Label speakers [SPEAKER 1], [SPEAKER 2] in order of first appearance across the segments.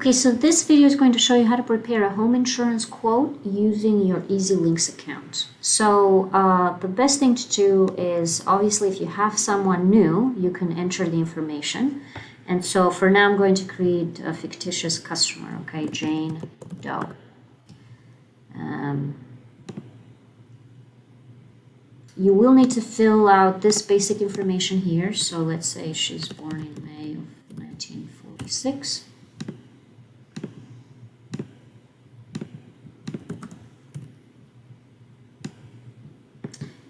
[SPEAKER 1] Okay, so this video is going to show you how to prepare a home insurance quote using your Ezlynx account. So the best thing to do is, obviously, if you have someone new, you can enter the information. And so for now, I'm going to create a fictitious customer, okay, Jane Doe. You will need to fill out this basic information here. So let's say she's born in May of 1946.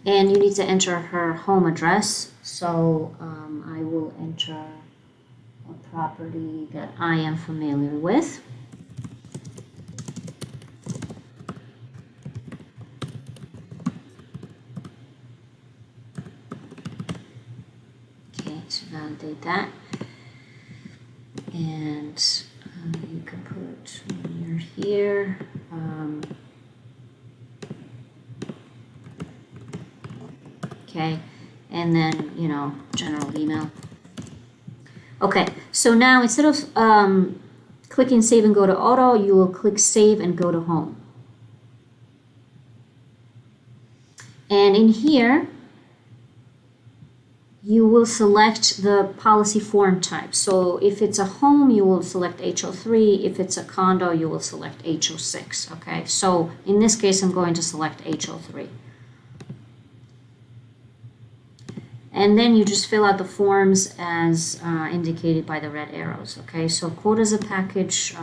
[SPEAKER 1] And you need to enter her home address. So I will enter a property that I am familiar with. Okay, so validate that. And you can put when you're here. Okay, and then, general email. Okay, so now instead of clicking save and go to auto, you will click save and go to home. And in here, you will select the policy form type. So if it's a home, you will select HO3. If it's a condo, you will select HO6. Okay, so in this case, I'm going to select HO3. And then you just fill out the forms as indicated by the red arrows, okay? So quote as a package,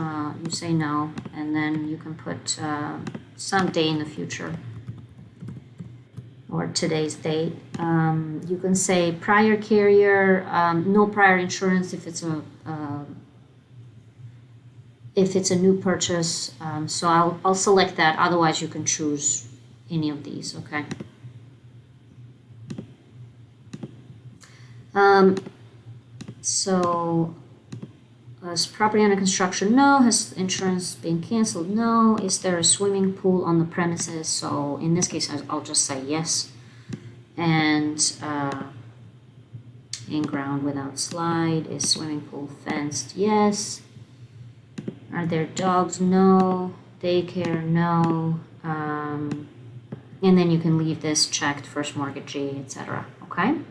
[SPEAKER 1] you say no, and then you can put some day in the future or today's date. You can say prior carrier, no prior insurance if it's a new purchase. So I'll select that, otherwise you can choose any of these, okay? So is property under construction? No. Has insurance been canceled? No. Is there a swimming pool on the premises? So in this case, I'll just say yes. And in ground without slide. Is swimming pool fenced? Yes. Are there dogs? No. Daycare? No. And then you can leave this checked, first mortgagee, etc. Okay.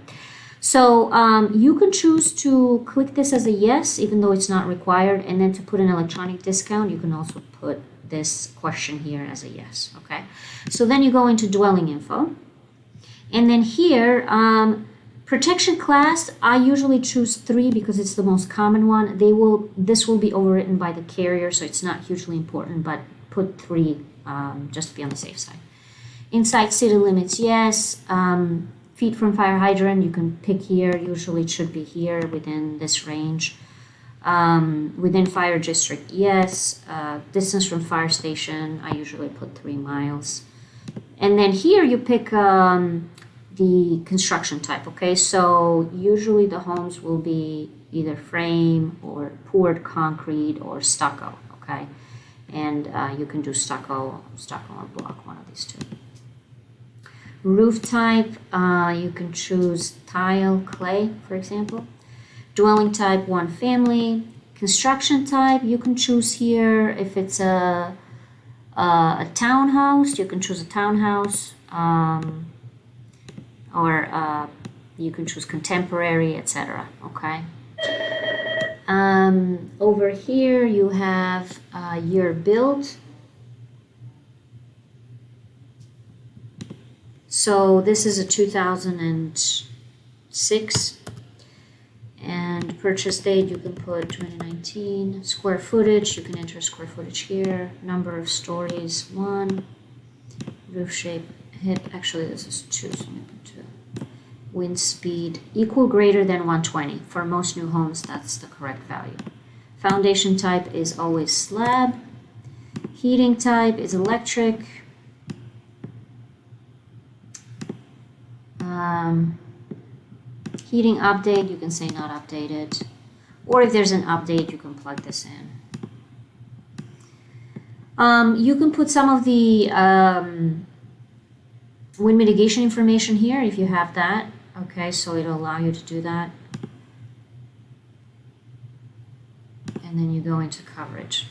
[SPEAKER 1] So you can choose to click this as a yes, even though it's not required, and then to put an electronic discount, you can also put this question here as a yes, okay? So then you go into dwelling info, and then here, protection class, I usually choose 3 because it's the most common one. This will be overwritten by the carrier, so it's not hugely important, but put 3 just to be on the safe side. Inside city limits, yes. Feet from fire hydrant, you can pick here. Usually it should be here within this range. Within fire district, yes. Distance from fire station, I usually put 3 miles. And then here you pick the construction type, okay? So usually the homes will be either frame or poured concrete or stucco, okay? And you can do stucco or block, one of these two. Roof type, you can choose tile, clay, for example. Dwelling type, 1 family. Construction type, you can choose here. If it's a townhouse, you can choose a townhouse. Or you can choose contemporary, etc. Okay. Over here, you have year built. So this is a 2006, and purchase date, you can put 2019. Square footage, you can enter square footage here. Number of stories, 1. Roof shape, hip, actually this is 2, so I'm going to put 2. Wind speed, equal greater than 120. For most new homes, that's the correct value. Foundation type is always slab. Heating type is electric. Heating update, you can say not updated, or if there's an update, you can plug this in. You can put some of the wind mitigation information here if you have that. Okay, so it'll allow you to do that. and then you go into coverage.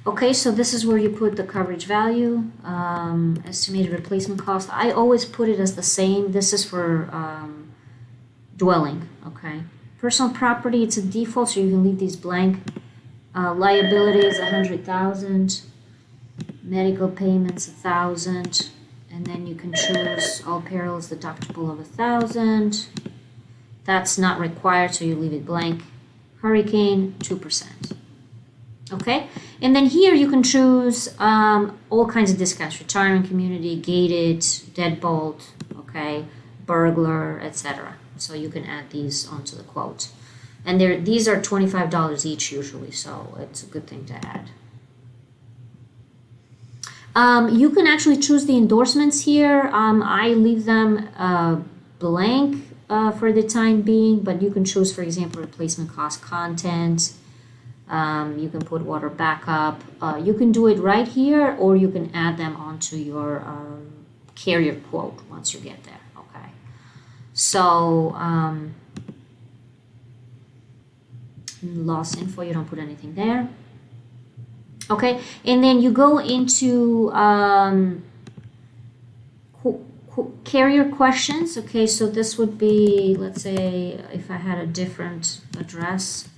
[SPEAKER 1] Okay, so this is where you put the coverage value, estimated replacement cost. I always put it as the same. This is for dwelling, okay. Personal property, it's a default, so you can leave these blank. Liability is 100,000. Medical payments 1,000, and then you can choose all perils deductible of 1,000. That's not required, so you leave it blank. Hurricane 2%. Okay, and then here you can choose all kinds of discounts: retirement community, gated, deadbolt, okay, burglar, etc. So you can add these onto the quote, and these are $25 each usually, so it's a good thing to add. You can actually choose the endorsements here. I leave them blank for the time being, but you can choose, for example, replacement cost content. You can put water backup. You can do it right here, or you can add them onto your carrier quote once you get there. Okay. So loss info, you don't put anything there. Okay, and then you go into carrier questions. Okay, so this would be, let's say, if I had a different address,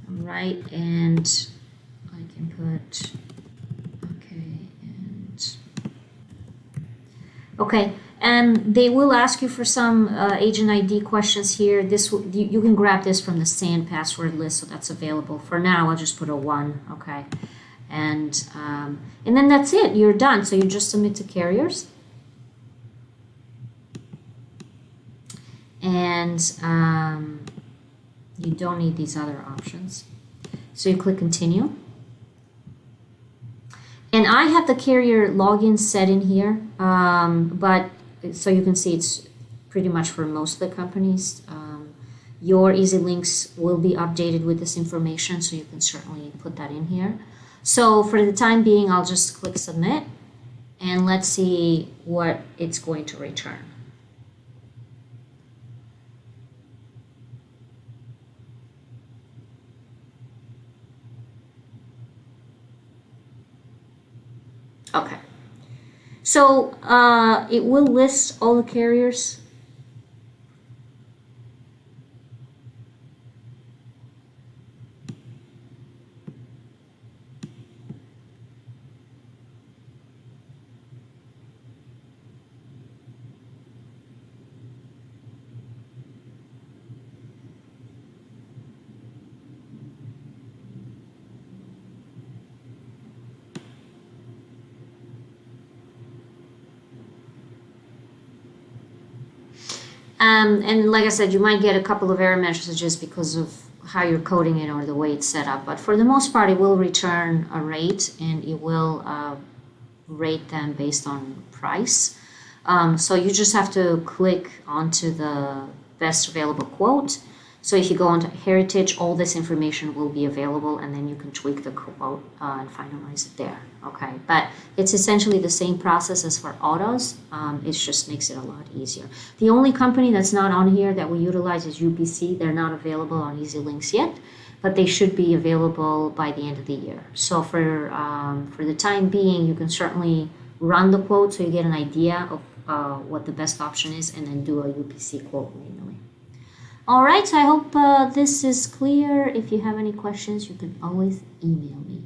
[SPEAKER 1] right, and I can put, okay, and they will ask you for some agent ID questions here. You can grab this from the SAN password list, so that's available. For now, I'll just put a 1, okay, and then that's it. You're done. So you just submit to carriers, and you don't need these other options. So you click continue. And I have the carrier login set in here, but so you can see it's pretty much for most of the companies. Your Ezlynx will be updated with this information, so you can certainly put that in here. So for the time being, I'll just click submit, and let's see what it's going to return. Okay, so it will list all the carriers. And like I said, you might get a couple of error messages because of how you're coding it or the way it's set up. But for the most part, it will return a rate, and it will rate them based on price. So you just have to click onto the best available quote. So if you go onto Heritage, all this information will be available, and then you can tweak the quote and finalize it there. Okay, but it's essentially the same process as for autos. It just makes it a lot easier. The only company that's not on here that we utilize is UPC. They're not available on Ezlynx yet, but they should be available by the end of the year. So for the time being, you can certainly run the quote so you get an idea of what the best option is, and then do a UPC quote manually. All right, so I hope this is clear. If you have any questions, you can always email me.